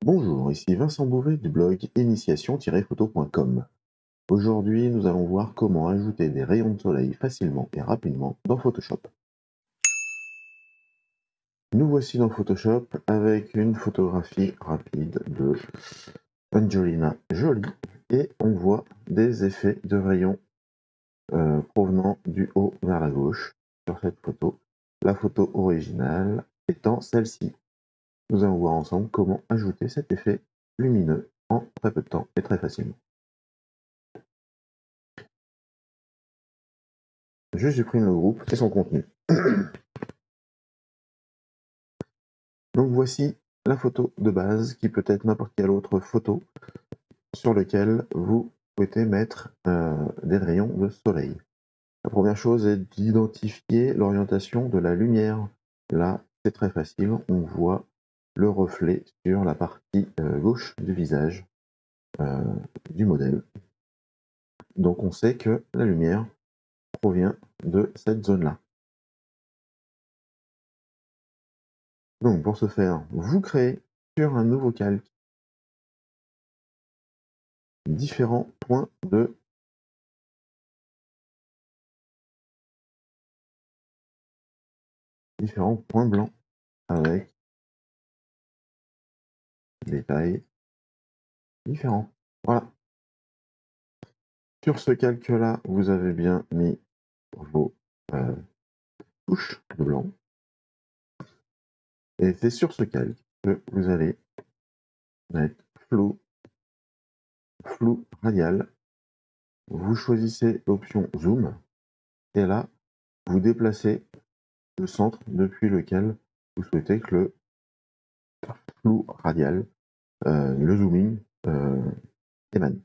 Bonjour, ici Vincent Beauvais du blog initiation-photo.com. Aujourd'hui, nous allons voir comment ajouter des rayons de soleil facilement et rapidement dans Photoshop. Nous voici dans Photoshop avec une photographie rapide de Angelina Jolie et on voit des effets de rayons provenant du haut vers la gauche sur cette photo. La photo originale étant celle-ci. Nous allons voir ensemble comment ajouter cet effet lumineux en très peu de temps et très facilement. Je supprime le groupe et son contenu. Donc voici la photo de base qui peut être n'importe quelle autre photo sur laquelle vous souhaitez mettre des rayons de soleil. La première chose est d'identifier l'orientation de la lumière. Là, c'est très facile, on voit le reflet sur la partie gauche du visage du modèle. Donc on sait que la lumière provient de cette zone-là. Donc pour ce faire, vous créez sur un nouveau calque différents points blancs avec des tailles différentes. Voilà. Sur ce calque-là, vous avez bien mis vos touches de blanc. Et c'est sur ce calque que vous allez mettre flou radial. Vous choisissez l'option zoom et là, vous déplacez le centre depuis lequel vous souhaitez que le flou radial, le zooming, émane.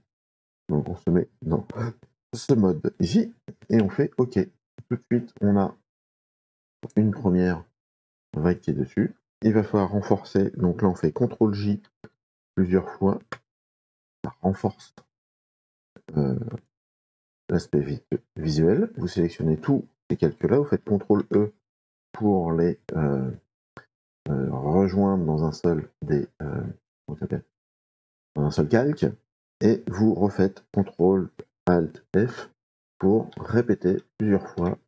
Donc on se met dans ce mode ici et on fait OK. Tout de suite, on a une première vague qui est dessus. Il va falloir renforcer, donc là on fait CTRL-J plusieurs fois, ça renforce l'aspect visuel. Vous sélectionnez tous ces calques-là, vous faites CTRL-E pour les rejoindre dans un seul dans un seul calque, et vous refaites CTRL-ALT-F pour répéter plusieurs fois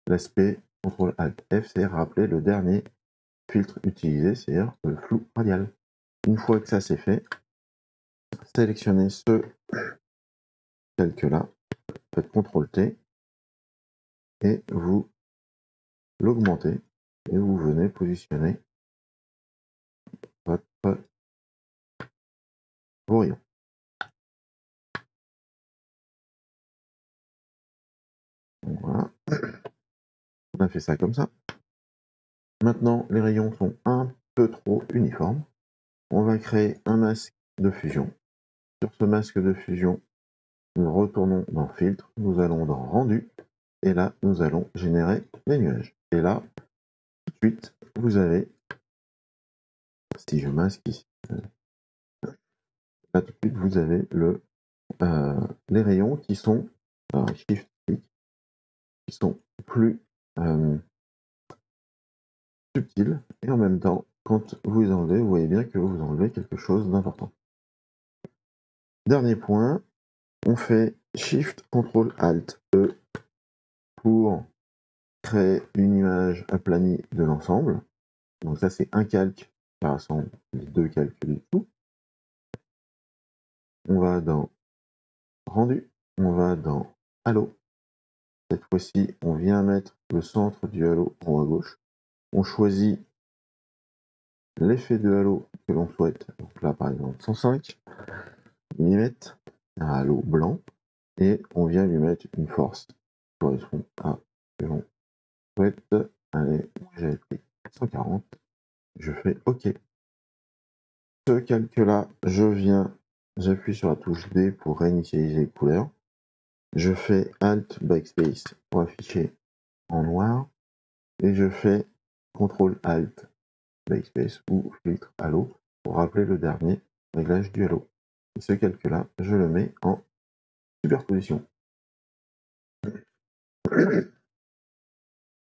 l'aspect. CTRL-ALT-F, c'est rappeler le dernier filtre utilisé, c'est-à-dire le flou radial. Une fois que ça c'est fait, sélectionnez ce calque-là, faites CTRL-T, et vous l'augmentez, et vous venez positionner votre rayon. Voilà, on a fait ça comme ça. Maintenant, les rayons sont un peu trop uniformes. On va créer un masque de fusion. Sur ce masque de fusion, nous retournons dans Filtre, nous allons dans Rendu, et là, nous allons générer des nuages. Et là, tout de suite, vous avez, si je masque ici, là tout de suite, vous avez les rayons qui sont, Shift, qui sont plus subtils, et en même temps, quand vous les enlevez, vous voyez bien que vous enlevez quelque chose d'important. Dernier point, on fait Shift, CTRL, ALT, E pour créer une image aplanie de l'ensemble. Donc ça, c'est un calque qui rassemble les deux calques du dessous. On va dans Rendu, on va dans Halo. Cette fois-ci, on vient mettre le centre du halo en haut à gauche. On choisit l'effet de halo que l'on souhaite. Donc là, par exemple, 105 mm, un halo blanc, et on vient lui mettre une force qui correspond à ce que l'on souhaite. Allez, j'avais pris 140. Je fais OK. Ce calque-là, j'appuie sur la touche D pour réinitialiser les couleurs. Je fais Alt Backspace pour afficher en noir. Et je fais CTRL ALT Backspace ou filtre halo pour rappeler le dernier réglage du halo. Et ce calque-là, je le mets en superposition.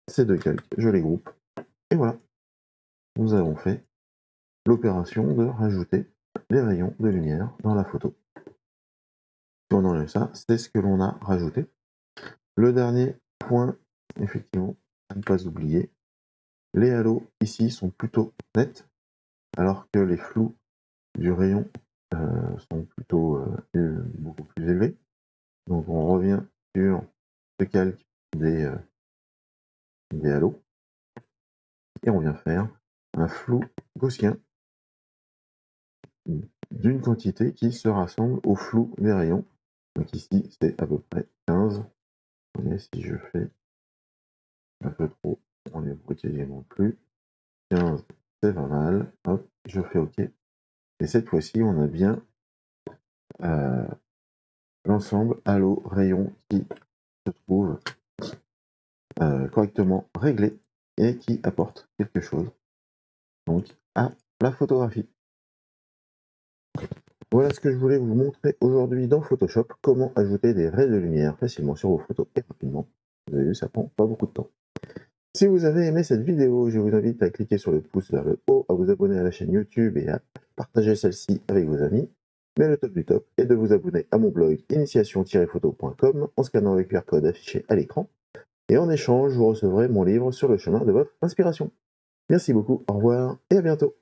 Ces deux calques, je les groupe. Et voilà, nous avons fait l'opération de rajouter les rayons de lumière dans la photo. Si on enlève ça, c'est ce que l'on a rajouté. Le dernier point, effectivement, à ne pas oublier, les halos ici sont plutôt nets, alors que les flous du rayon sont plutôt beaucoup plus élevés. Donc on revient sur ce calque des halos et on vient faire un flou gaussien d'une quantité qui se rassemble au flou des rayons. Donc ici c'est à peu près 15. Mais si je fais un peu trop, on est brutalisé non plus. 15, c'est pas mal. Hop, je fais OK. Et cette fois-ci, on a bien l'ensemble halo rayon qui se trouve correctement réglé et qui apporte quelque chose donc à la photographie. Voilà ce que je voulais vous montrer aujourd'hui dans Photoshop, comment ajouter des raies de lumière facilement sur vos photos et rapidement. Vous avez vu, ça prend pas beaucoup de temps. Si vous avez aimé cette vidéo, je vous invite à cliquer sur le pouce vers le haut, à vous abonner à la chaîne YouTube et à partager celle-ci avec vos amis. Mais le top du top est de vous abonner à mon blog initiation-photo.com en scannant le QR code affiché à l'écran. Et en échange, vous recevrez mon livre sur le chemin de votre inspiration. Merci beaucoup, au revoir et à bientôt.